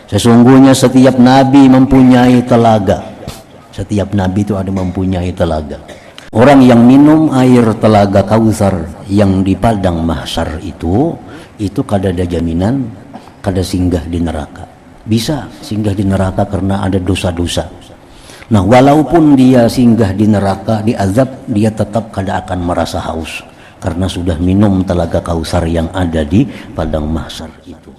Sesungguhnya setiap nabi mempunyai telaga. Setiap nabi itu ada mempunyai telaga. Orang yang minum air telaga Kautsar yang di padang mahsyar itu kada ada jaminan kada singgah di neraka. Bisa singgah di neraka karena ada dosa-dosa. Nah, walaupun dia singgah di neraka, di azab, dia tetap kada akan merasa haus karena sudah minum telaga Kautsar yang ada di padang mahsyar itu.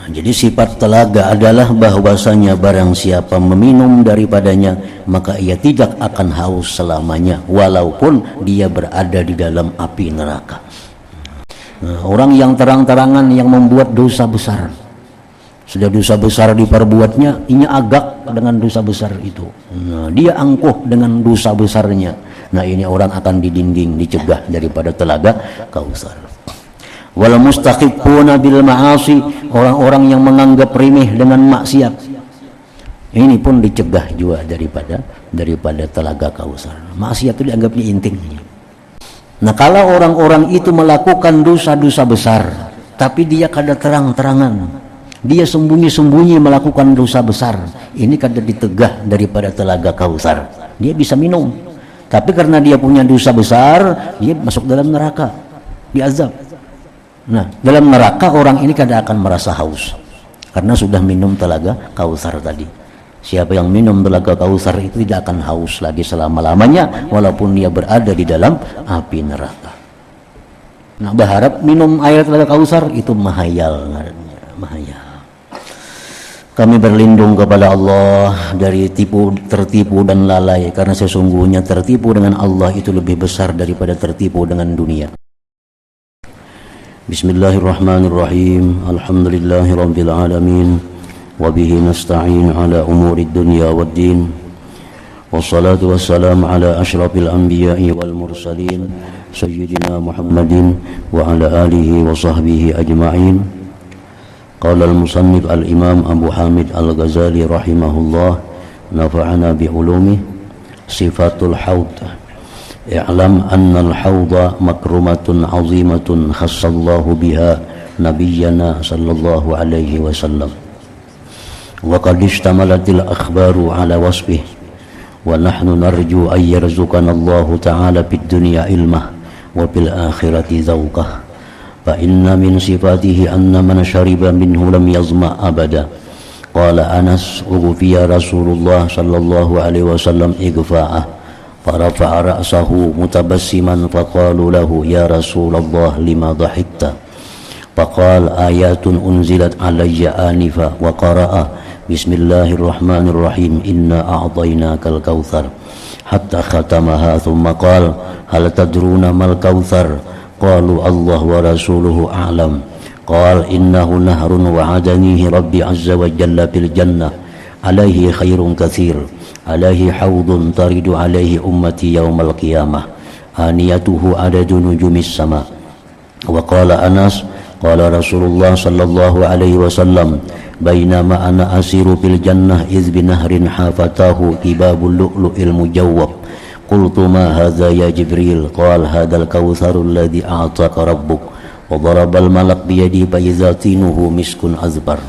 Jadi sifat telaga adalah bahwasanya barang siapa meminum daripadanya maka ia tidak akan haus selamanya walaupun dia berada di dalam api neraka. Nah, orang yang terang-terangan yang membuat dosa besar, sudah dosa besar diperbuatnya, inya agak dengan dosa besar itu. Nah, dia angkuh dengan dosa besarnya. Nah, ini orang akan didinding, dicegah daripada telaga Kautsar. Wal mustaqifuna bil ma'asi, orang-orang yang menganggap remeh dengan maksiat, ini pun dicegah juga daripada telaga Kautsar. Maksiat itu dianggapnya inting. Nah, kalau orang-orang itu melakukan dosa-dosa besar tapi dia kada terang-terangan, dia sembunyi-sembunyi melakukan dosa besar, ini kada ditegah daripada telaga Kautsar. Dia bisa minum, tapi karena dia punya dosa besar, dia masuk dalam neraka, diazab. Nah, dalam neraka orang ini kada akan merasa haus karena sudah minum telaga Kautsar tadi. Siapa yang minum telaga Kautsar itu tidak akan haus lagi selama-lamanya walaupun dia berada di dalam api neraka. Nah, berharap minum air telaga Kautsar itu mahayal. Kami berlindung kepada Allah dari tertipu dan lalai, karena sesungguhnya tertipu dengan Allah itu lebih besar daripada tertipu dengan dunia. Bismillahirrahmanirrahim. Alhamdulillahi rabbil alamin. Wa bihi nasta'in ala umurid dunya waddin. Wassalatu wassalamu ala asyrafil anbiya'i wal mursalin sayyidina Muhammadin wa ala alihi wa sahbihi ajma'in. Qala al-musannif al-imam Abu Hamid al-Ghazali rahimahullah, nafa'ana bi ulumi sifatul haud. I'lam anna al-hawda makrumatun 'azimatun khassallahu biha nabiyyana sallallahu alaihi wasallam. Wa qad istamalatil akhbaru ala wasbih wa nahnu narju ay yarzuqana Allahu ta'ala fid dunya ilmah wa fil akhirati zawqah. Fa inna min sifatihi anna man shariba minhu lam yazma abada. Qala Anas ughfiya Rasulullah sallallahu alaihi wasallam igfa'ah. Farafa'a ra'sahu mutabassiman faqalu lahu ya Rasulullah lima dhahikta. Faqal ayatun unzilat alayya anifa wa qara'a bismillahirrahmanirrahim inna a'tainakal kautsar hatta khatamaha thumma qala hal tadruna mal kautsar qalu Allah wa rasuluhu a'lam. Qala innahu nahrun wa'adanihi rabbi azza wa jalla fil jannah alaihi khairun katsir alaihi haudun taridu alaihi ummati yaumal qiyamah aniyatuhu adadu nujumis sama. Wa qala Anas qala Rasulullah sallallahu alaihi wasallam bainama ana asiru fil jannah iz binahrin hafatahu ibabul lu'lu'il mujawwab qultu ma hadza ya Jibril qala hadzal kautsarul ladzi a'taka rabbuk wa darabal malak biyadi bayzatinuhu miskun azbar.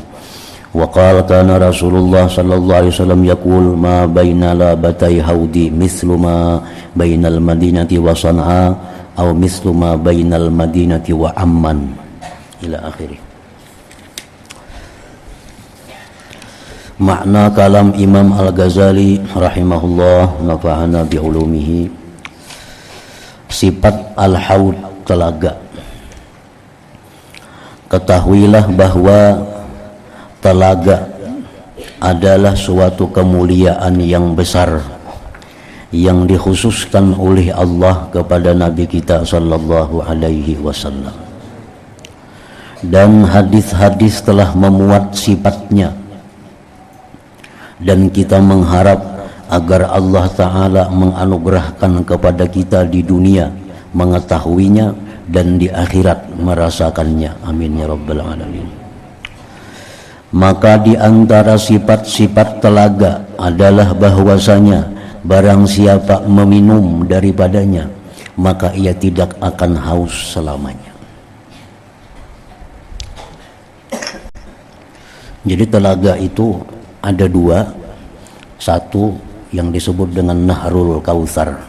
Wa qala kana Rasulullah sallallahu alaihi wasallam yaqul ma baina labatai haudi mislu ma bainal madinati wa San'a aw mislu ma bainal madinati wa Amman ila akhirih. Makna kalam Imam Al-Ghazali rahimahullah, nafa'ana bi ulumihi. Sifat al-haud, telaga. Ketahuilah bahwa telaga adalah suatu kemuliaan yang besar yang dikhususkan oleh Allah kepada Nabi kita sallallahu alaihi wasallam, dan hadis-hadis telah memuat sifatnya, dan kita mengharap agar Allah Ta'ala menganugerahkan kepada kita di dunia mengetahuinya dan di akhirat merasakannya. Amin ya rabbal alamin. Maka di antara sifat-sifat telaga adalah bahwasanya barang siapa meminum daripadanya maka ia tidak akan haus selamanya. Jadi telaga itu ada dua. Satu yang disebut dengan Nahrul Kautsar,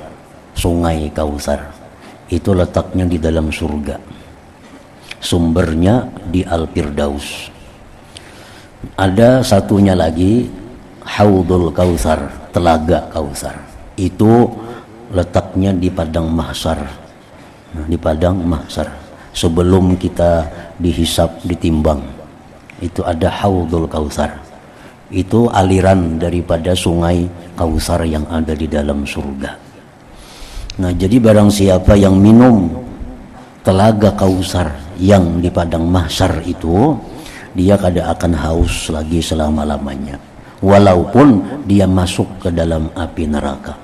Sungai Kautsar. Itu letaknya di dalam surga. Sumbernya di Al-Firdaus. Ada satunya lagi Haudul Kautsar, Telaga Kautsar. Itu letaknya di padang mahsyar. Nah, di padang mahsyar. Sebelum kita dihisab, ditimbang, itu ada Haudul Kautsar. Itu aliran daripada sungai Kautsar yang ada di dalam surga. Nah, jadi barang siapa yang minum telaga Kautsar yang di padang mahsyar itu, dia kada akan haus lagi selama-lamanya, walaupun dia masuk ke dalam api neraka.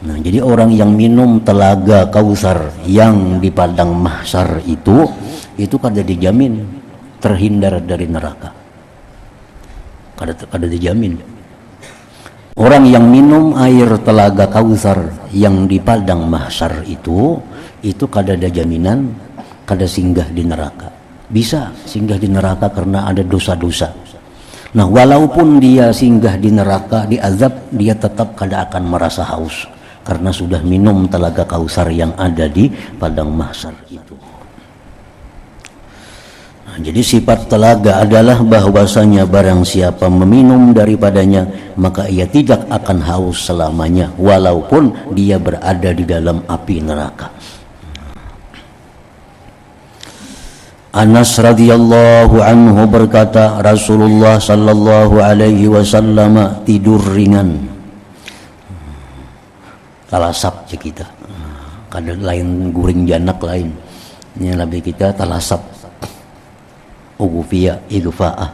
Nah, jadi orang yang minum telaga Kautsar yang di padang mahsyar itu kada dijamin terhindar dari neraka. Kada dijamin. Orang yang minum air telaga Kautsar yang di padang mahsyar itu kada ada jaminan kada singgah di neraka. Bisa singgah di neraka karena ada dosa-dosa. Nah, walaupun dia singgah di neraka, diazab, dia tetap kada akan merasa haus karena sudah minum telaga Kautsar yang ada di padang mahsyar itu. Jadi sifat telaga adalah bahwasanya barang siapa meminum daripadanya maka ia tidak akan haus selamanya walaupun dia berada di dalam api neraka. Anas radhiyallahu anhu berkata, Rasulullah sallallahu alaihi wasallam tidur ringan. Talasap kita. Kadang lain guring janak lain. Ini lebih kita talasap. Ugufiyah igfa'ah,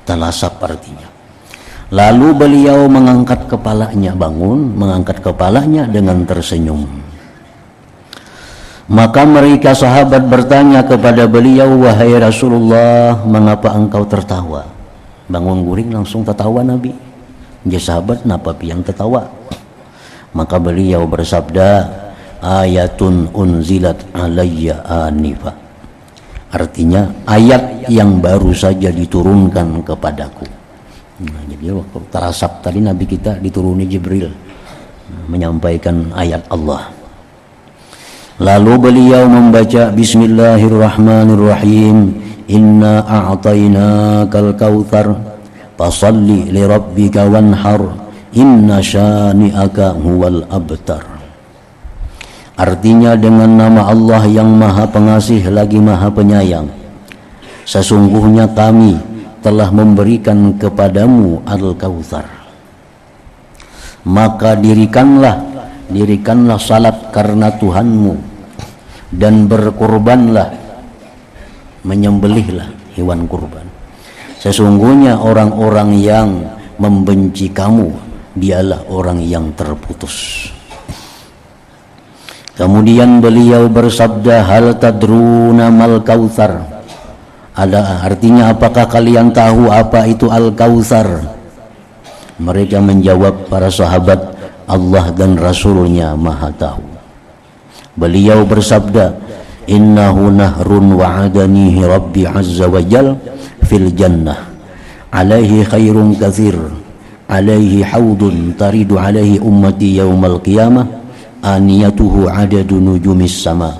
talasap artinya. Lalu beliau mengangkat kepalanya, bangun, mengangkat kepalanya dengan tersenyum. Maka mereka sahabat bertanya kepada beliau, wahai Rasulullah, mengapa engkau tertawa? Bangun guring langsung tertawa Nabi. Dia sahabat, napa piang tertawa? Maka beliau bersabda, ayatun unzilat alayya anifa. Artinya ayat yang baru saja diturunkan kepadaku. Nah, jadi waktu terasap tadi Nabi kita dituruni Jibril menyampaikan ayat Allah. Lalu beliau membaca Bismillahirrahmanirrahim. Inna a'tainakal kautsar fasalli li rabbika wanhar inna syani'aka huwal abtar. Artinya dengan nama Allah yang maha pengasih lagi maha penyayang. Sesungguhnya kami telah memberikan kepadamu Al-Kautsar. Maka dirikanlah salat karena Tuhanmu dan berkurbanlah, menyembelihlah hewan kurban. Sesungguhnya orang-orang yang membenci kamu dialah orang yang terputus. Kemudian beliau bersabda, hal tadruna mal kautsar. Ada artinya, apakah kalian tahu apa itu Al-Kautsar? Mereka menjawab para sahabat, Allah dan Rasulnya maha tahu. Beliau bersabda, innahu nahrun wa'adanihi rabbi azza wa jal fil jannah alaihi khairun katsir alaihi haudun taridu alaihi ummati yaumal qiyamah aniyatuhu adadu nujumis sama.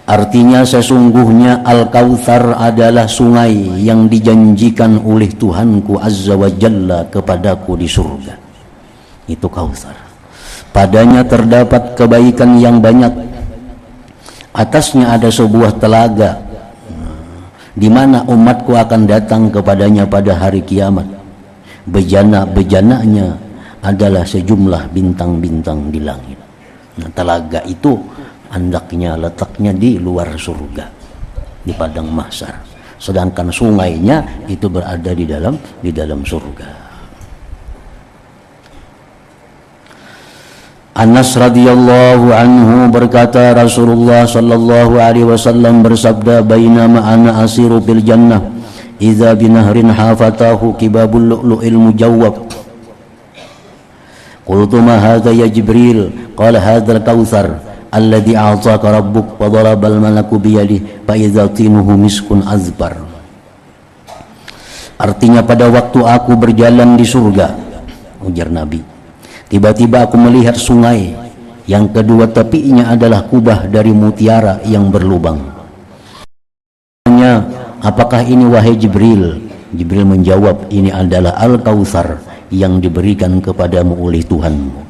Artinya sesungguhnya Al-Kautsar adalah sungai yang dijanjikan oleh Tuhanku Azza wa Jalla kepadaku di surga. Itu Kautsar. Padanya terdapat kebaikan yang banyak. Atasnya ada sebuah telaga di mana umatku akan datang kepadanya pada hari kiamat. Bejana-bejananya adalah sejumlah bintang-bintang di langit. Nah, telaga itu andaknya letaknya di luar surga, di padang mahsyar. Sedangkan sungainya itu berada di dalam surga. Anas radhiyallahu anhu berkata, Rasulullah sallallahu alaihi wasallam bersabda, bainama ana asiru fil jannah idza binahrin hafatahu kibabul lu'lu'il mujawwab. Qultu ma hadha ya Jibril? Qala hadha al-kautsar alladhi a'taka rabbuk wa daraba al-malaku bi yadihi fa idza tinuhu miskun azbar. Artinya pada waktu aku berjalan di surga, ujar Nabi, tiba-tiba aku melihat sungai yang kedua tepinya adalah kubah dari mutiara yang berlubang. Apakah ini wahai Jibril? Jibril menjawab, ini adalah Al-Kautsar yang diberikan kepadamu oleh Tuhanmu.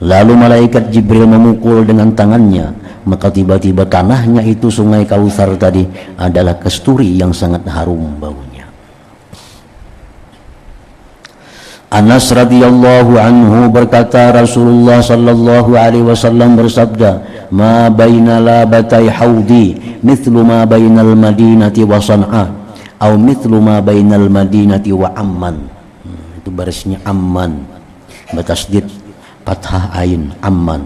Lalu malaikat Jibril memukul dengan tangannya, maka tiba-tiba tanahnya itu sungai Kautsar tadi adalah kasturi yang sangat harum baunya. Anas radhiyallahu anhu berkata, Rasulullah sallallahu alaihi wasallam bersabda, "Ma baina labatai haudi mithlu ma bainal madinati wa San'a, atau mithlu ma bainal madinati wa Amman." Itu barisnya Amman, bertasdid fathah ain, Amman.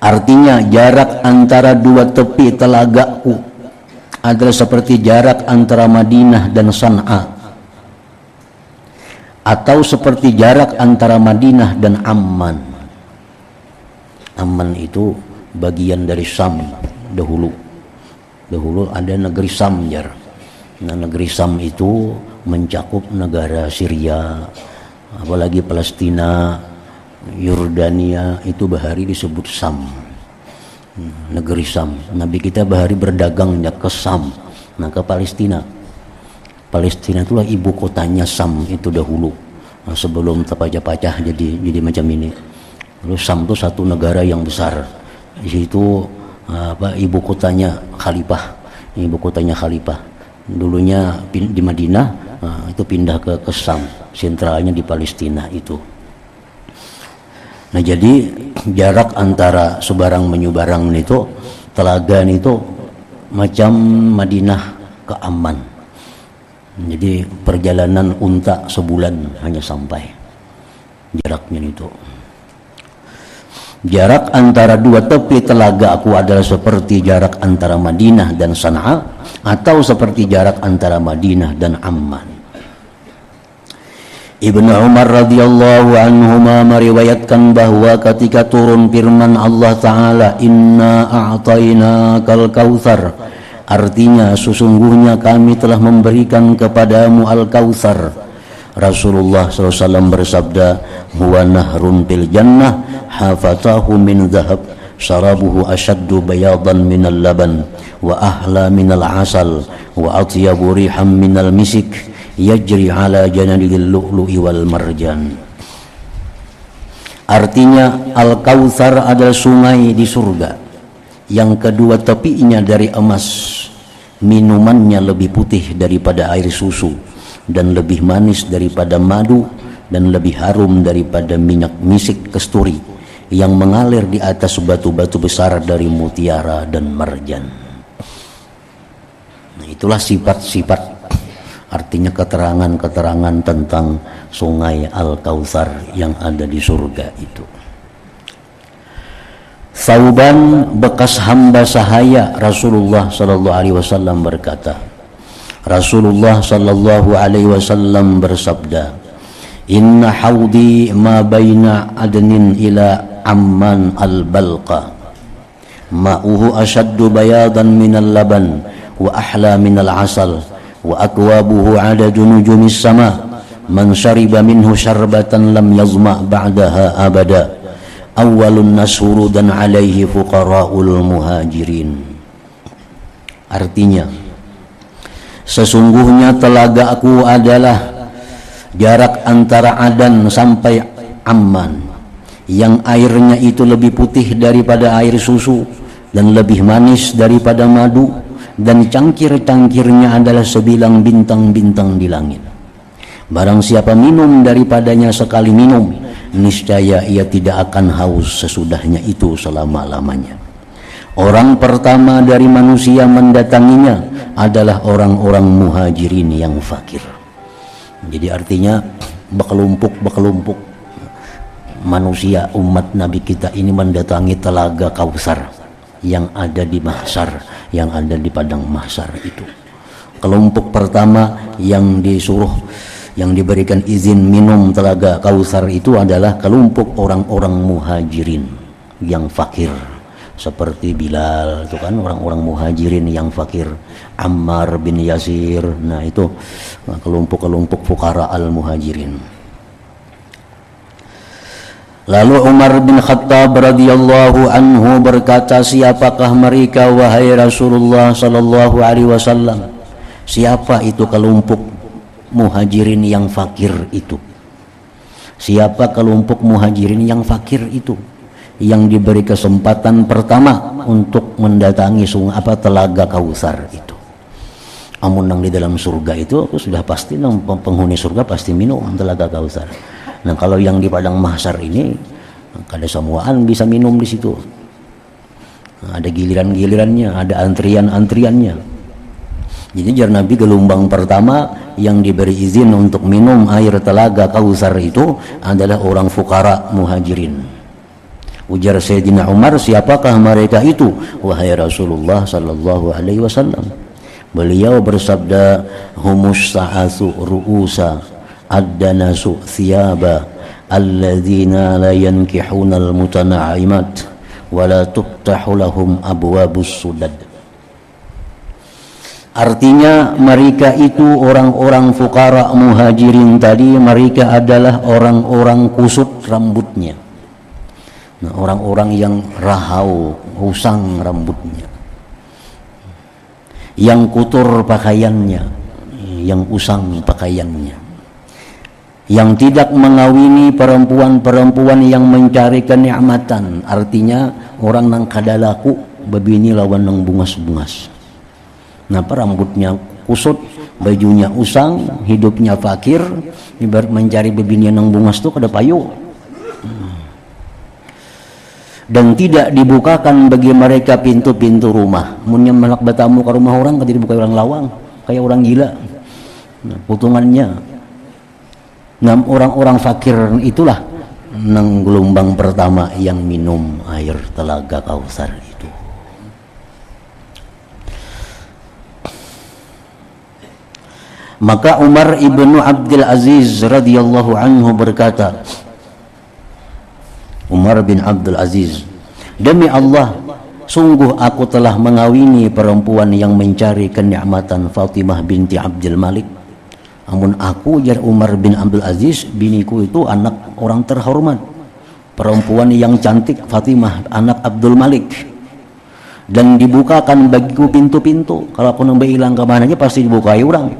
Artinya jarak antara dua tepi telagaku adalah seperti jarak antara Madinah dan San'a, atau seperti jarak antara Madinah dan Amman. Amman itu bagian dari Sam dahulu. Dahulu ada negeri Sam, jar. Nah, negeri Sam itu mencakup negara Syria, apalagi Palestina, Yordania, itu bahari disebut Sam. Negeri Sam. Nabi kita bahari berdagangnya ke Sam, nah ke Palestina. Palestina itulah ibu kotanya Sam itu dahulu, sebelum terpecah-pecah jadi macam ini. Lalu Sam itu satu negara yang besar. Di situ ibu kotanya Khalifah. Ibu kotanya Khalifah. Dulunya di Madinah, itu pindah ke Sam, sentralnya di Palestina itu. Nah, jadi jarak antara Subarang Menyubarang itu, telaga itu macam Madinah ke Amman. Jadi perjalanan unta sebulan hanya sampai jaraknya itu. Jarak antara dua tepi telaga aku adalah seperti jarak antara Madinah dan San'a, atau seperti jarak antara Madinah dan Amman. Ibnu Umar radhiyallahu anhuma meriwayatkan bahwa ketika turun firman Allah Ta'ala, "Inna a'tainakal kautsar", artinya sesungguhnya kami telah memberikan kepadamu Al-Kautsar, Rasulullah SAW bersabda, "Huwa nahrun fil jannah hafatahu min dhahab, syarabuhu ashaddu bayadan minal laban wa ahla minal asal wa atyabu riham minal misik yajri ala janadil lu'lu'i wal marjan." Artinya Al-Kautsar adalah sungai di surga yang kedua tepinya dari emas, minumannya lebih putih daripada air susu dan lebih manis daripada madu dan lebih harum daripada minyak misik kasturi yang mengalir di atas batu-batu besar dari mutiara dan marjan. Nah, itulah sifat-sifat, artinya keterangan-keterangan tentang sungai Al-Kautsar yang ada di surga itu. Sauban, bekas hamba sahaya Rasulullah sallallahu alaihi wasallam berkata, Rasulullah sallallahu alaihi wasallam bersabda, "Inna haudi ma baina adnin ila Amman al-balqa, ma'uhu ashaddu bayadan minal laban wa ahla minal asal wa akwabuhu adadu nujumis sama, man syariba minhu syarbatan lam yazma' ba'daha abada, awalun nasurudan alaihi fuqara'ul muhajirin." Artinya, sesungguhnya telaga aku adalah jarak antara Adan sampai Amman, yang airnya itu lebih putih daripada air susu dan lebih manis daripada madu, dan cangkir-cangkirnya adalah sebilang bintang-bintang di langit. Barang siapa minum daripadanya sekali minum, niscaya ia tidak akan haus sesudahnya itu selama-lamanya. Orang pertama dari manusia mendatanginya adalah orang-orang muhajirin yang fakir. Jadi artinya berkelompok manusia umat Nabi kita ini mendatangi telaga Kautsar yang ada di mahsyar, yang ada di padang mahsyar itu. Kelompok pertama yang diberikan izin minum telaga Kautsar itu adalah kelompok orang-orang muhajirin yang fakir, seperti Bilal itu kan orang-orang muhajirin yang fakir, Ammar bin Yasir, nah itu kelompok-kelompok fukara al-muhajirin. Lalu Umar bin Khattab radhiyallahu anhu berkata, siapakah mereka wahai Rasulullah sallallahu alaihi wasallam? Siapa itu kelompok muhajirin yang fakir itu? Siapa kelompok muhajirin yang fakir itu, yang diberi kesempatan pertama untuk mendatangi telaga Kautsar itu? Amun nang di dalam surga itu sudah pasti nang penghuni surga pasti minum telaga Kautsar. Nah kalau yang di padang mahsyar ini kada semuaan bisa minum di situ. Nah, ada giliran-gilirannya, ada antrian-antriannya. Jadi jar Nabi gelombang pertama yang diberi izin untuk minum air telaga Kautsar itu adalah orang fukara muhajirin. Ujar Sayyidina Umar, siapakah mereka itu wahai Rasulullah sallallahu alaihi wasallam? Beliau bersabda, humus sa'asu ru'usa ad-danasu thiyaba alladzina la yankihuna al-mutanaimat wa la tuftahu lahum abwabus sudad. Artinya mereka itu orang-orang fukara muhajirin tadi, mereka adalah orang-orang kusut rambutnya. Nah, orang-orang yang rahau, usang rambutnya, yang kotor pakaiannya, yang usang pakaiannya, yang tidak mengawini perempuan-perempuan yang mencari kenikmatan. Artinya orang nang kadalaku babini lawan nang bungas-bungas. Napa rambutnya kusut, bajunya usang, hidupnya fakir, ibarat mencari babini nang bungas tu kada payu. Dan tidak dibukakan bagi mereka pintu-pintu rumah. Munnya malak bertamu ke rumah orang, kada dibuka orang lawang, kayak orang gila. Nah, putungannya. Nah, orang-orang fakir itulah nang gelombang pertama yang minum air telaga Kautsar itu. Maka Umar ibnu Abdul Aziz radhiyallahu anhu berkata, Umar bin Abdul Aziz, demi Allah, sungguh aku telah mengawini perempuan yang mencari kenikmatan, Fatimah binti Abdul Malik. Amun aku, jar Umar bin Abdul Aziz, biniku itu anak orang terhormat, perempuan yang cantik, Fatimah anak Abdul Malik. Dan dibukakan bagiku pintu-pintu. Kalau aku nambah hilang ke mananya pasti dibukai orang.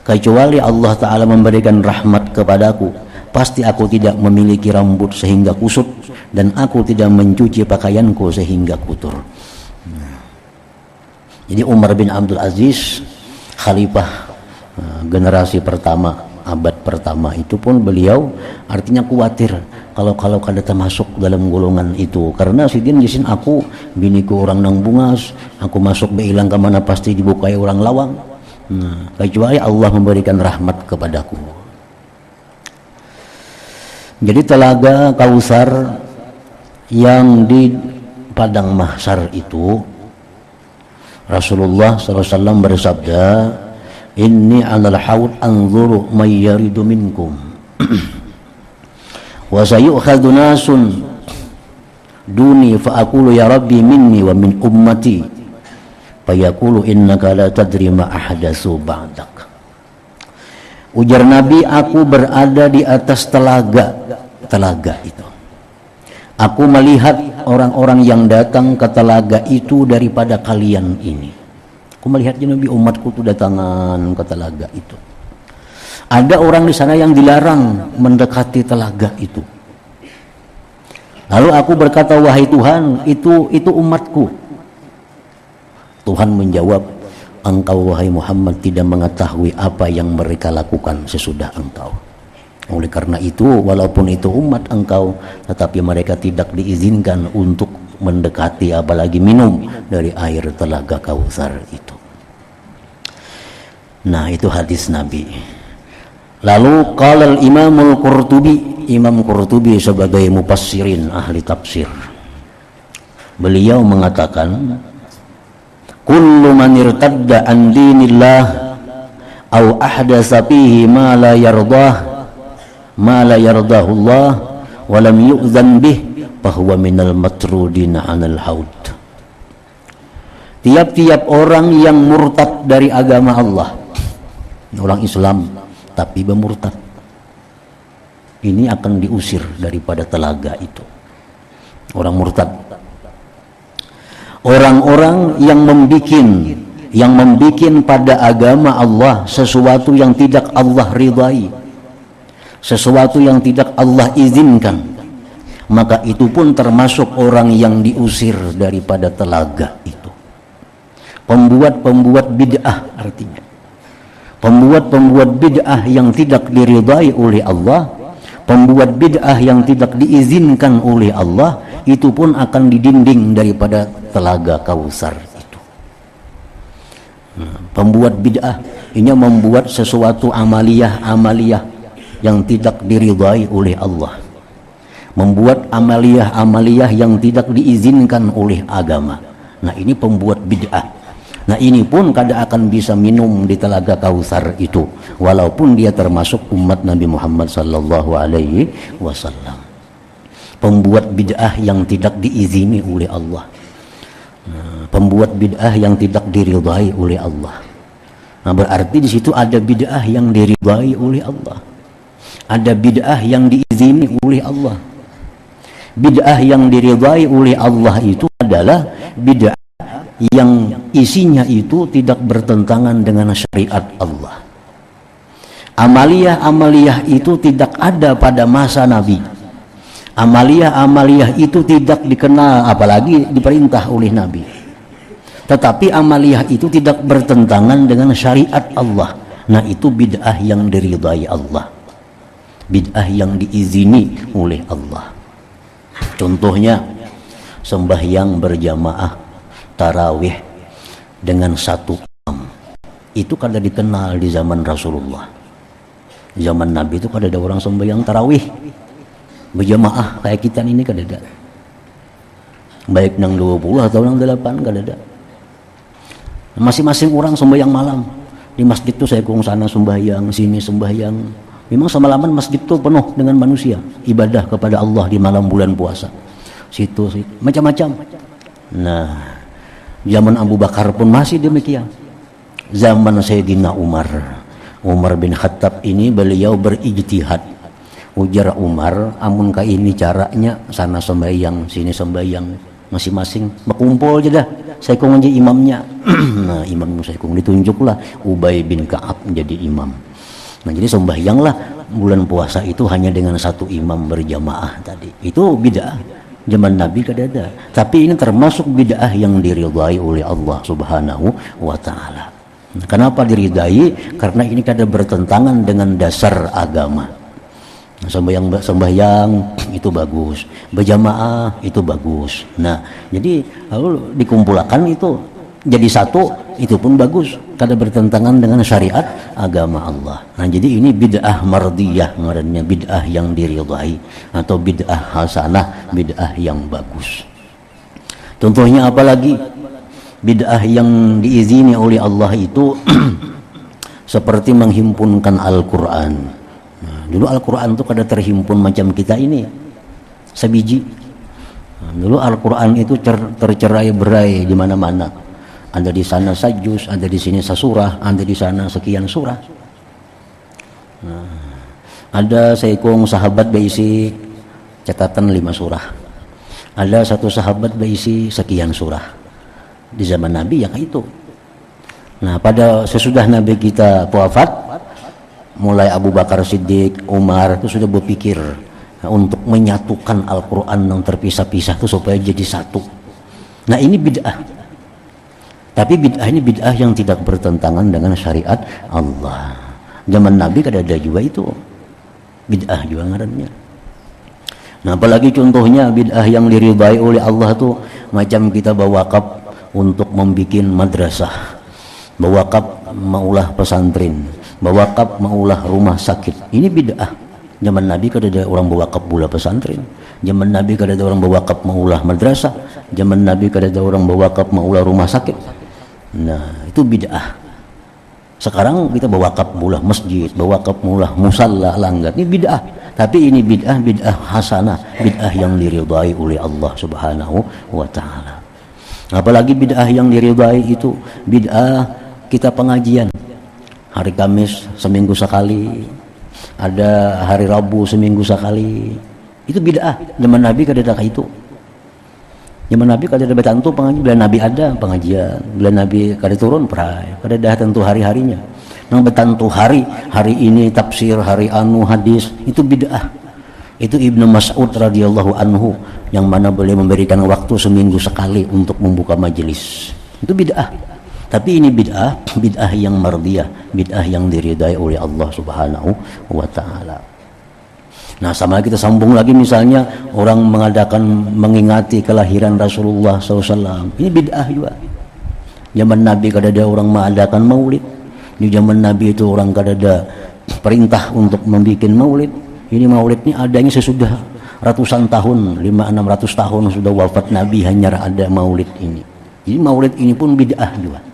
Kecuali Allah Ta'ala memberikan rahmat kepadaku, pasti aku tidak memiliki rambut sehingga kusut, dan aku tidak mencuci pakaianku sehingga kotor. Jadi Umar bin Abdul Aziz, khalifah generasi pertama, abad pertama itu pun beliau artinya khawatir kalau kada termasuk dalam golongan itu, karena sidin jisin aku biniku orang nang bungas, aku masuk beilang ke mana pasti dibukai orang lawang. Nah, kecuali Allah memberikan rahmat kepadaku. Jadi telaga Kautsar yang di padang mahsyar itu, Rasulullah SAW bersabda, inni alal haud anzuru may yaridu minkum wa sayukhadhu nasun duni fa aqulu ya rabbi minni wa min ummati fayaqulu innaka la tadri ma ahdatsu ba'dak. Ujar Nabi, aku berada di atas telaga itu. Aku melihat orang-orang yang datang ke telaga itu daripada kalian ini. Aku melihat Nabi, umatku itu datangan ke telaga itu. Ada orang di sana yang dilarang mendekati telaga itu. Lalu aku berkata, wahai Tuhan, itu umatku. Tuhan menjawab, engkau wahai Muhammad tidak mengetahui apa yang mereka lakukan sesudah engkau. Oleh karena itu, walaupun itu umat engkau, tetapi mereka tidak diizinkan untuk mendekati apalagi minum dari air telaga Kautsar itu. Nah, itu hadis Nabi. Lalu qala al-Imamul Qurtubi, Imam Qurtubi sebagai mufassirin ahli tafsir, beliau mengatakan, kullu man irtadda an dinillah aw ahdatsa fihi ma la yardahu Allah wa lam yu'zan bih fahuwa minal matrudina 'anil haud. Tiap-tiap orang yang murtad dari agama Allah, orang Islam tapi bermurtad, ini akan diusir daripada telaga itu. Orang murtad, orang-orang yang membikin pada agama Allah sesuatu yang tidak Allah ridai, sesuatu yang tidak Allah izinkan, maka itu pun termasuk orang yang diusir daripada telaga itu. Pembuat-pembuat bid'ah, artinya pembuat-pembuat bid'ah yang tidak diridai oleh Allah, pembuat bid'ah yang tidak diizinkan oleh Allah, itu pun akan didinding daripada telaga Kausar itu. Pembuat bid'ah ini membuat sesuatu amaliyah yang tidak diridai oleh Allah, membuat amaliyah yang tidak diizinkan oleh agama. Nah, ini pembuat bid'ah. Nah, ini pun kada akan bisa minum di telaga Kausar itu, walaupun dia termasuk umat Nabi Muhammad sallallahu alaihi wasallam. Pembuat bid'ah yang tidak diizini oleh Allah, pembuat bid'ah yang tidak diridai oleh Allah. Nah, berarti di situ ada bid'ah yang diridai oleh Allah, ada bid'ah yang diizini oleh Allah. Bid'ah yang diridai oleh Allah itu adalah bid'ah yang isinya itu tidak bertentangan dengan syariat Allah. Amaliyah itu tidak ada pada masa Nabi. Amaliyah itu tidak dikenal, apalagi diperintah oleh Nabi. Tetapi amaliyah itu tidak bertentangan dengan syariat Allah. Nah, itu bid'ah yang diridai Allah, bid'ah yang diizini oleh Allah. Contohnya sembahyang berjamaah tarawih dengan satu imam, itu kada dikenal di zaman Rasulullah. Zaman Nabi itu kada ada orang sembahyang tarawih berjamaah kayak kita ini, kada ada. Baik nang 20 atau nang 8 kada ada. Masing-masing orang sembahyang malam. Di masjid itu saya kurang sana sembahyang, sini sembahyang. Memang semalaman masjid itu penuh dengan manusia, ibadah kepada Allah di malam bulan puasa. Situ macam-macam. Nah, zaman Abu Bakar pun masih demikian. Zaman Sayyidina Umar bin Khattab ini beliau berijtihad. Ujar Umar, amun ka ini caranya, sana sembahyang, sini sembahyang, masing-masing berkumpul aja dah. Saya kong menjadi imamnya. Nah, imam saya kong ditunjuklah Ubay bin Ka'ab menjadi imam. Nah, jadi sembahyanglah bulan puasa itu hanya dengan satu imam berjamaah tadi. Itu bid'ah. Zaman Nabi kada ada. Tapi ini termasuk bid'ah yang diridai oleh Allah Subhanahu wa taala. Kenapa diridai? Karena ini kada bertentangan dengan dasar agama. Sembahyang itu bagus, berjamaah itu bagus. Nah, jadi lalu dikumpulkan itu jadi satu, itu pun bagus, kada bertentangan dengan syariat agama Allah. Nah, jadi ini bid'ah mardiyah, ngarannya bid'ah yang diridai, atau bid'ah hasanah, bid'ah yang bagus. Contohnya apa lagi? Bid'ah yang diizini oleh Allah itu seperti menghimpunkan Al-Quran. Nah, dulu Al-Quran itu kada terhimpun macam kita ini, sebiji. Nah, dulu Al-Quran itu tercerai-berai di mana-mana. Ada di sana sajus, ada di sini sasurah, ada di sana sekian surah. Nah, ada seikung sahabat berisi catatan 5 surah. Ada satu sahabat berisi sekian surah. Di zaman Nabi ya kayak itu. Nah, pada sesudah Nabi kita wafat, mulai Abu Bakar Siddiq, Umar itu sudah berpikir untuk menyatukan Al-Quran yang terpisah-pisah itu supaya jadi satu. Nah, ini bid'ah. Tapi bid'ah ini bid'ah yang tidak bertentangan dengan syariat Allah. Zaman Nabi kada ada juga itu. Bid'ah juga ngarannya. Nah, apalagi contohnya bid'ah yang diridai oleh Allah tuh macam kita berwakaf untuk membuat madrasah, berwakaf maulah pesantren, berwakaf maulah rumah sakit. Ini bid'ah. Zaman Nabi kada ada orang berwakaf maulah pesantren. Zaman Nabi kada ada orang berwakaf maulah madrasah. Zaman Nabi kada ada orang berwakaf maulah rumah sakit. Nah, itu bid'ah. Sekarang kita berwakaf mulah masjid, berwakaf mulah musalla, langgar. Ini bid'ah. Tapi ini bid'ah hasanah, bid'ah yang diridhai oleh Allah Subhanahu wa taala. Apalagi bid'ah yang diridhai itu bid'ah kita pengajian. Hari Kamis seminggu sekali, ada hari Rabu seminggu sekali. Itu bid'ah. Zaman Nabi kada ada itu. Zaman Nabi kada ada betantu pengajian, bila Nabi ada pengajian, bila Nabi kada turun perai, kada ada tentu hari-harinya. Nang betantu hari ini tafsir, hari anu hadis, itu bid'ah. Itu Ibnu Mas'ud radhiyallahu anhu yang mana boleh memberikan waktu seminggu sekali untuk membuka majelis. Itu bid'ah. Tapi ini bid'ah yang mardiyah, bid'ah yang diridai oleh Allah Subhanahu wa taala. Nah, sama kita sambung lagi, misalnya orang mengadakan mengingati kelahiran Rasulullah SAW. Ini bid'ah juga. Zaman Nabi kada ada orang mengadakan maulid. Di zaman Nabi itu orang kada ada perintah untuk membuat maulid. Ini maulid ini adanya sesudah ratusan tahun, 500-600 tahun sudah wafat Nabi hanya ada maulid ini. Jadi maulid ini pun bid'ah juga.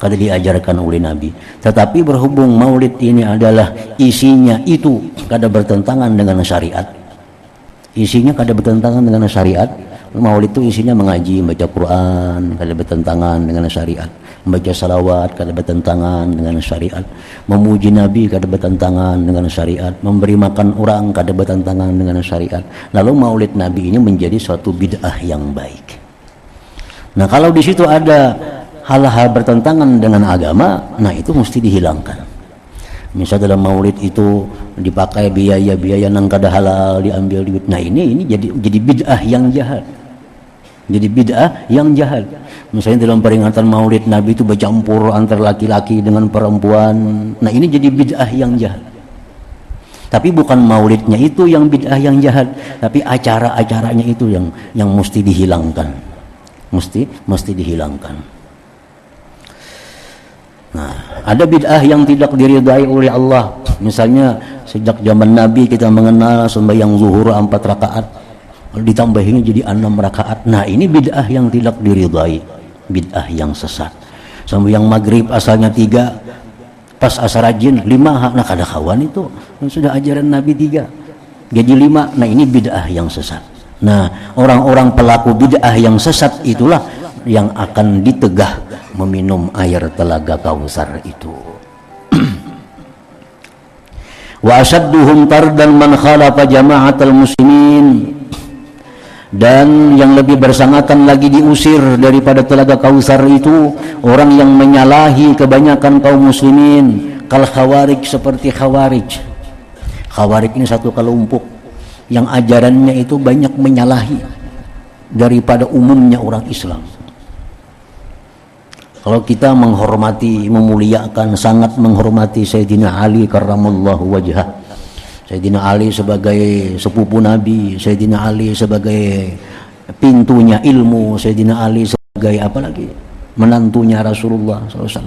Kada diajarkan oleh Nabi. Tetapi berhubung maulid ini adalah isinya itu kada bertentangan dengan syariat. Isinya kada bertentangan dengan syariat. Maulid itu isinya mengaji, baca Quran, kada bertentangan dengan syariat. Membaca salawat kada bertentangan dengan syariat. Memuji Nabi kada bertentangan dengan syariat. Memberi makan orang kada bertentangan dengan syariat. Lalu maulid Nabi ini menjadi suatu bid'ah yang baik. Nah, kalau di situ ada hal-hal bertentangan dengan agama, nah itu mesti dihilangkan. Misal dalam maulid itu dipakai biaya-biaya nang kada halal, diambil duit. Nah ini jadi bid'ah yang jahat. Jadi bid'ah yang jahat. Misalnya dalam peringatan maulid Nabi itu bercampur antara laki-laki dengan perempuan. Nah ini jadi bid'ah yang jahat. Tapi bukan maulidnya itu yang bid'ah yang jahat, tapi acara-acaranya itu yang mesti dihilangkan. Mesti dihilangkan. Nah, ada bid'ah yang tidak diridai oleh Allah. Misalnya sejak zaman Nabi kita mengenal sembahyang zuhur 4 rakaat, ditambahinnya jadi 6 rakaat. Nah, ini bid'ah yang tidak diridai, bid'ah yang sesat. Sembahyang maghrib asalnya 3, pas asar rajin 5, nah kada kawan itu. Sudah ajaran Nabi 3, jadi 5. Nah, ini bid'ah yang sesat. Nah, orang-orang pelaku bid'ah yang sesat itulah yang akan ditegah meminum air telaga Kautsar itu. Wa asadduhum tardan man khalafa jama'atal muslimin. Dan yang lebih bersangatan lagi diusir daripada telaga Kautsar itu orang yang menyalahi kebanyakan kaum muslimin, kal khawarij, seperti khawarij. Khawarij ini satu kelompok yang ajarannya itu banyak menyalahi daripada umumnya orang Islam. Kalau kita menghormati, memuliakan, sangat menghormati Sayyidina Ali karramallahu wajhah, Sayyidina Ali sebagai sepupu Nabi, Sayyidina Ali sebagai pintunya ilmu, Sayyidina Ali sebagai apalagi menantunya Rasulullah SAW.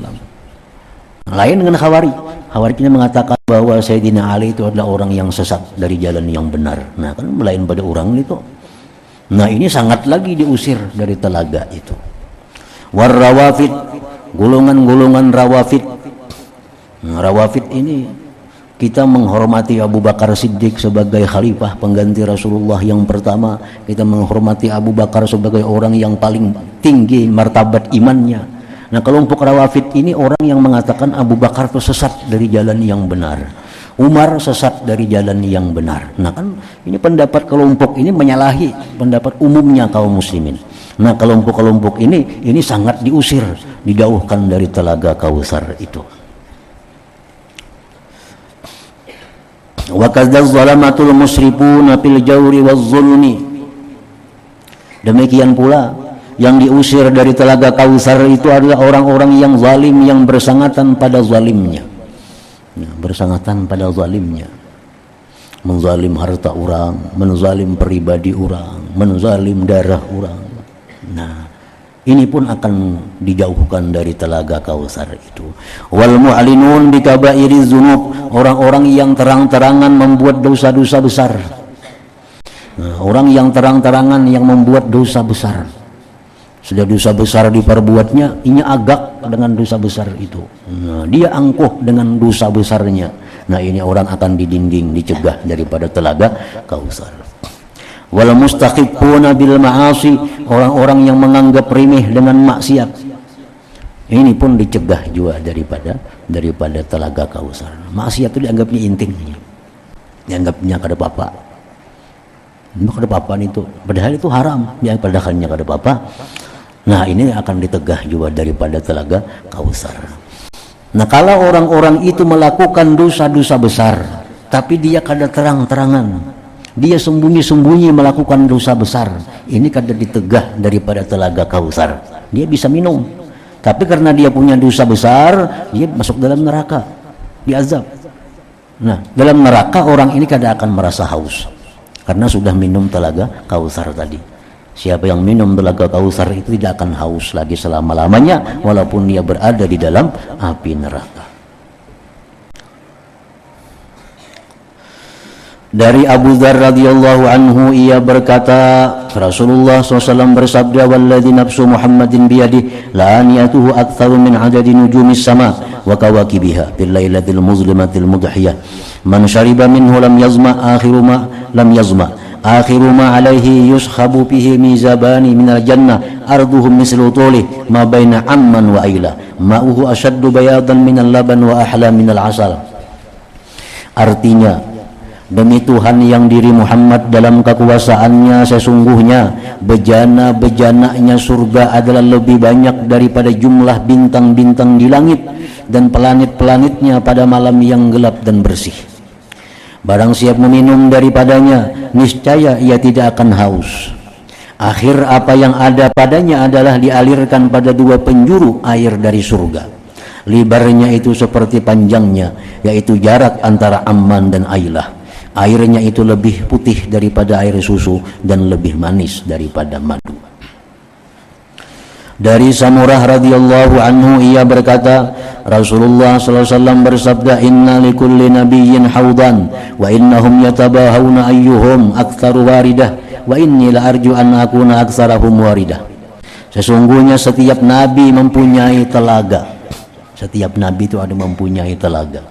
Lain dengan Khawarij. Khawarij ini mengatakan bahwa Sayyidina Ali itu adalah orang yang sesat dari jalan yang benar. Nah, kan lain pada orang itu. Nah, ini sangat lagi diusir dari telaga itu. Warrawafid, golongan-golongan rawafid. Nah, rawafid ini kita menghormati Abu Bakar Siddiq sebagai khalifah pengganti Rasulullah yang pertama. Kita menghormati Abu Bakar sebagai orang yang paling tinggi martabat imannya. Nah, kelompok rawafid ini orang yang mengatakan Abu Bakar itu sesat dari jalan yang benar, Umar sesat dari jalan yang benar. Nah, kan ini pendapat kelompok ini menyalahi pendapat umumnya kaum muslimin. Nah, kelompok-kelompok ini sangat diusir, dijauhkan dari telaga Kautsar itu. Wa kadzdzal zalamatul musrifuna fil jawri waz zulmi. Demikian pula yang diusir dari telaga Kautsar itu adalah orang-orang yang zalim, yang bersangatan pada zalimnya. Nah, bersangatan pada zalimnya. Menzalim harta orang, menzalim pribadi orang, menzalim darah orang. Nah, ini pun akan dijauhkan dari telaga Kautsar itu. Wal mu'linun bi kabairiz dzunub, orang-orang yang terang-terangan membuat dosa-dosa besar. Nah, orang yang terang-terangan yang membuat dosa besar. Sudah dosa besar diperbuatnya, inya agak dengan dosa besar itu. Nah, dia angkuh dengan dosa besarnya. Nah, ini orang akan didinding, dicegah daripada telaga Kautsar. Wal mustaqibbuna bil ma'asi, orang-orang yang menganggap remeh dengan maksiat, ini pun dicegah juga daripada telaga Kautsar. Maksiat itu dianggapnya inting, dianggapnya kada apa-apa. Kada apa-apa itu, padahal itu haram, dia padahalnya kada apa-apa. Nah, ini akan ditegah juga daripada telaga Kautsar. Nah, kalau orang-orang itu melakukan dosa-dosa besar, tapi dia kada terang-terangan, dia sembunyi-sembunyi melakukan dosa besar, ini kada ditegah daripada telaga Kautsar. Dia bisa minum, tapi karena dia punya dosa besar, dia masuk dalam neraka, diazab. Nah, dalam neraka orang ini kada akan merasa haus karena sudah minum telaga Kautsar tadi. Siapa yang minum telaga Kautsar itu tidak akan haus lagi selama-lamanya, walaupun dia berada di dalam api neraka. Dari Abu Dzar radhiyallahu anhu, ia berkata, Rasulullah SAW bersabda, "Walladzi nafsu Muhammadin biyadihi la aniyatuhu aktsaru min adadi nujumis sama wa kawakibiha fil lailatil muzlimatil mudhiyah. Man syariba minhu lam yazma akhiru ma alaihi yuskhabu bihi mizabani minal jannah arduhum mislu tulih ma baina amman wa aila ma'uhu ashaddu bayadan minal laban wa ahla minal asal." Artinya, demi Tuhan yang diri Muhammad dalam kekuasaannya, sesungguhnya bejana-bejananya surga adalah lebih banyak daripada jumlah bintang-bintang di langit dan planet-planetnya pada malam yang gelap dan bersih. Barang siap meminum daripadanya, niscaya ia tidak akan haus. Akhir apa yang ada padanya adalah dialirkan pada dua penjuru air dari surga. Lebarnya itu seperti panjangnya, yaitu jarak antara Amman dan Ailah. Airnya itu lebih putih daripada air susu dan lebih manis daripada madu. Dari Samurah radhiyallahu anhu, ia berkata, Rasulullah SAW bersabda, "Inna likulli nabiyyin haudan wa innahum yatabahawna ayyuhum aktsaru waridah wa inni la arju an akuna aktsarahum waridah." Sesungguhnya setiap nabi mempunyai telaga. Setiap nabi itu ada mempunyai telaga.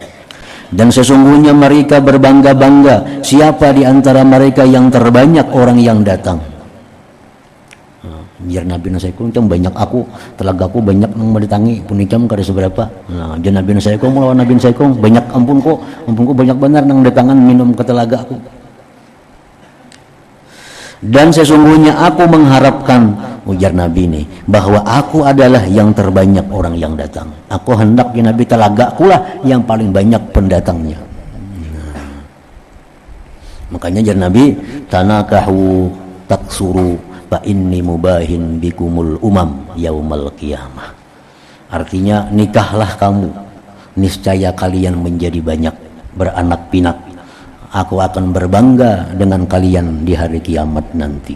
Dan sesungguhnya mereka berbangga-bangga siapa di antara mereka yang terbanyak orang yang datang. Biar Nabi Nasaikum itu banyak aku, telagaku banyak yang mendatangi, punikam kada seberapa. Nah, dia Nabi Nasaikum melawan Nabi Nasaikum banyak ampunku banyak benar nang datangan minum ke telaga aku. Dan sesungguhnya aku mengharapkan, ujar Nabi ini, bahwa aku adalah yang terbanyak orang yang datang. Aku hendak di Nabi telagaku lah yang paling banyak pendatangnya. Makanya jar Nabi, tanakahu taksuru fa inni mubahin bikumul umam yaumal qiyamah. Artinya, nikahlah kamu, niscaya kalian menjadi banyak, beranak pinak. Aku akan berbangga dengan kalian di hari kiamat nanti.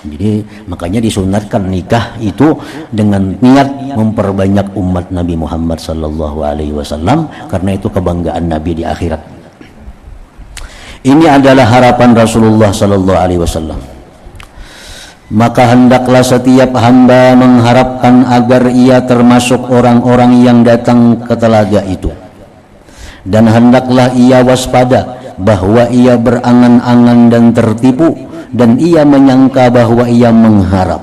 Jadi makanya disunatkan nikah itu dengan niat memperbanyak umat Nabi Muhammad SAW, karena itu kebanggaan Nabi di akhirat. Ini adalah harapan Rasulullah SAW. Maka hendaklah setiap hamba mengharapkan agar ia termasuk orang-orang yang datang ke telaga itu. Dan hendaklah ia waspada bahwa ia berangan-angan dan tertipu, dan ia menyangka bahwa ia mengharap.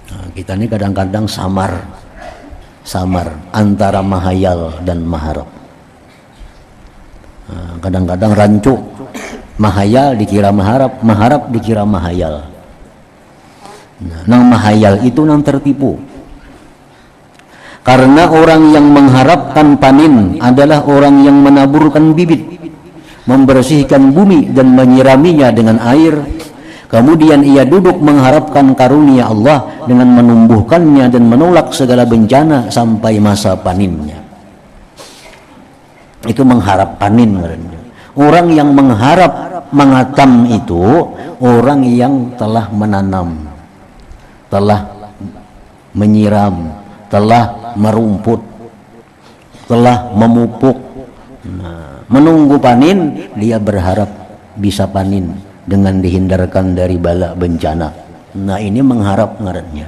Nah, kita ini kadang-kadang samar antara mahayal dan maharap. Nah, kadang-kadang rancu, mahayal dikira maharap, maharap dikira mahayal. Nah, nang mahayal itu nang tertipu. Karena orang yang mengharapkan panen adalah orang yang menaburkan bibit, membersihkan bumi dan menyiraminya dengan air. Kemudian ia duduk mengharapkan karunia Allah dengan menumbuhkannya dan menolak segala bencana sampai masa paninnya. Itu mengharap panin. Orang yang mengharap mengatam itu orang yang telah menanam, telah menyiram, telah merumput, telah memupuk. Nah, menunggu panen, dia berharap bisa panen dengan dihindarkan dari bala bencana. Nah ini mengharap ngarannya.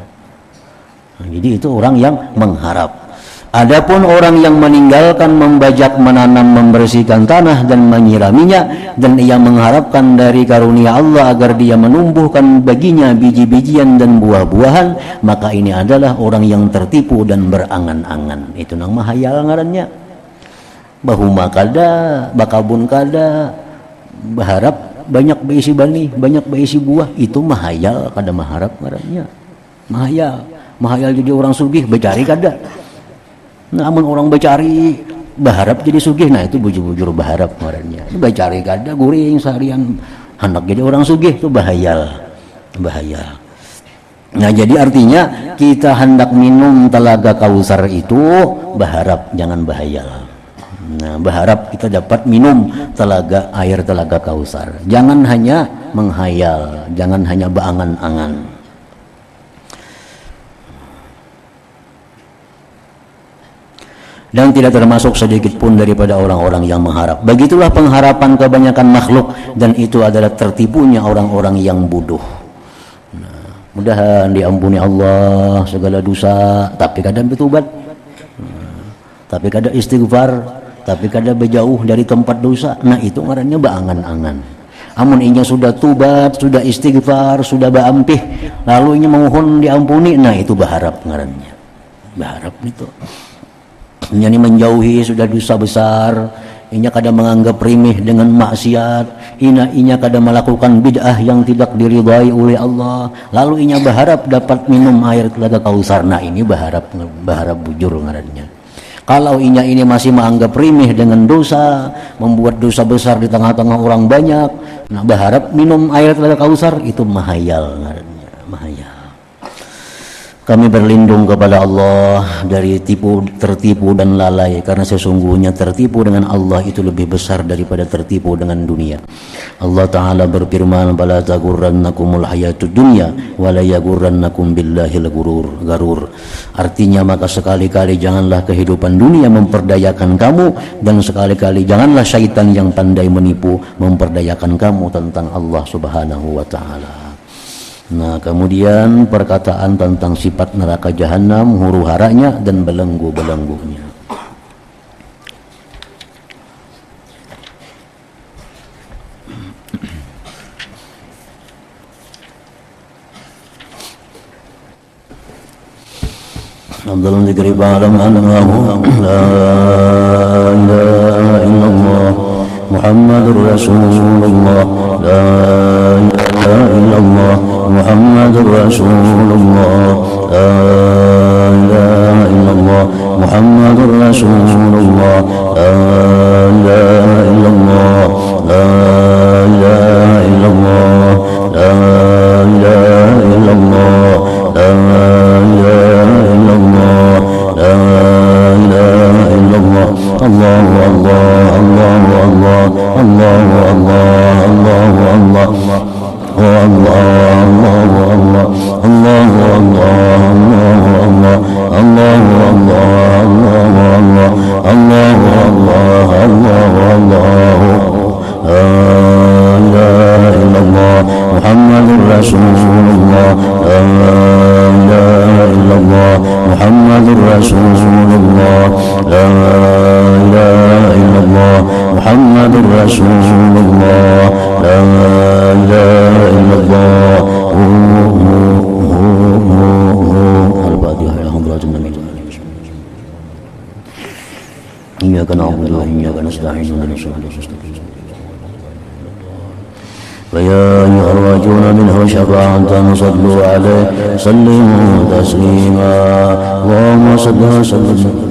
Nah, jadi itu orang yang mengharap. Adapun orang yang meninggalkan membajak, menanam, membersihkan tanah dan menyiraminya, dan ia mengharapkan dari karunia Allah agar dia menumbuhkan baginya biji-bijian dan buah-buahan, maka ini adalah orang yang tertipu dan berangan-angan. Itu nang mahayal ngarannya. Bahuma kada, bakabun kada, berharap banyak beisi bani, banyak beisi buah, itu mahayal kada maharap ngarannya. Mahayal jadi orang sugih, becari kada. Namun orang becari berharap jadi sugih, nah itu bujur-bujur berharap ngarannya. Becari kada guring seharian hendak jadi orang sugih, itu bahaya. Nah jadi artinya kita hendak minum telaga Kausar itu berharap, jangan bahayal. Nah berharap kita dapat minum air telaga Kausar, jangan hanya menghayal, jangan hanya beangan-angan. Dan tidak termasuk sedikit pun daripada orang-orang yang mengharap. Begitulah pengharapan kebanyakan makhluk, dan itu adalah tertipunya orang-orang yang bodoh. Nah, mudahan diampuni Allah segala dosa, tapi kadang bertobat, tapi kadang istighfar, tapi kadang berjauh dari tempat dosa. Nah itu ngarannya beangan-angan. Amun inya sudah tubat, sudah istighfar, sudah baampih, lalu inya mohon diampuni, nah itu berharap ngarannya. Berharap itu. Inya ini menjauhi sudah dosa besar, inya kadang menganggap remeh dengan maksiat, inya kadang melakukan bid'ah yang tidak diridhai oleh Allah, lalu inya berharap dapat minum air telaga Kausar. Nah ini berharap bujur ngarannya. Kalau inya ini masih menganggap remeh dengan dosa, membuat dosa besar di tengah-tengah orang banyak, nah berharap minum air telaga Kausar, itu mahayal ngarannya, mahayal. Kami berlindung kepada Allah dari tertipu dan lalai, karena sesungguhnya tertipu dengan Allah itu lebih besar daripada tertipu dengan dunia. Allah Ta'ala berfirman, "Fala taghurrannakumul hayatud dunya wa la yaghurrannakum billahil garur." Artinya maka sekali-kali janganlah kehidupan dunia memperdayakan kamu, dan sekali-kali janganlah syaitan yang pandai menipu memperdayakan kamu tentang Allah Subhanahu wa Ta'ala. Nah kemudian perkataan tentang sifat neraka jahanam, huru haranya dan belenggu-belenggunya. Abdul dzikri ba'lam annahu la ilaha illallah Muhammadur Rasulullah, la ilaha illallah Muhammadur Rasulullah, la ilaha illallah Muhammadur Rasulullah, la ilaha illallah, la ilaha illallah, la ilaha illallah, la ilaha illallah, la ilaha illallah. Allahu Allah, Allahu Allah, Allahu Allah, Allahu Allah, Muhammadur Rasulullah, la ilaha illallah Muhammadur Rasulullah, la ilaha illallah Muhammadur Rasulullah, la ilaha illallah. Al-Fatihah. Alhamdulillah. Iyyaka na'budu wa iyyaka nasta'in. فيا أيها الراجون منه شفاعة صلوا عليه سلموا تسليما اللهم صل وسلم.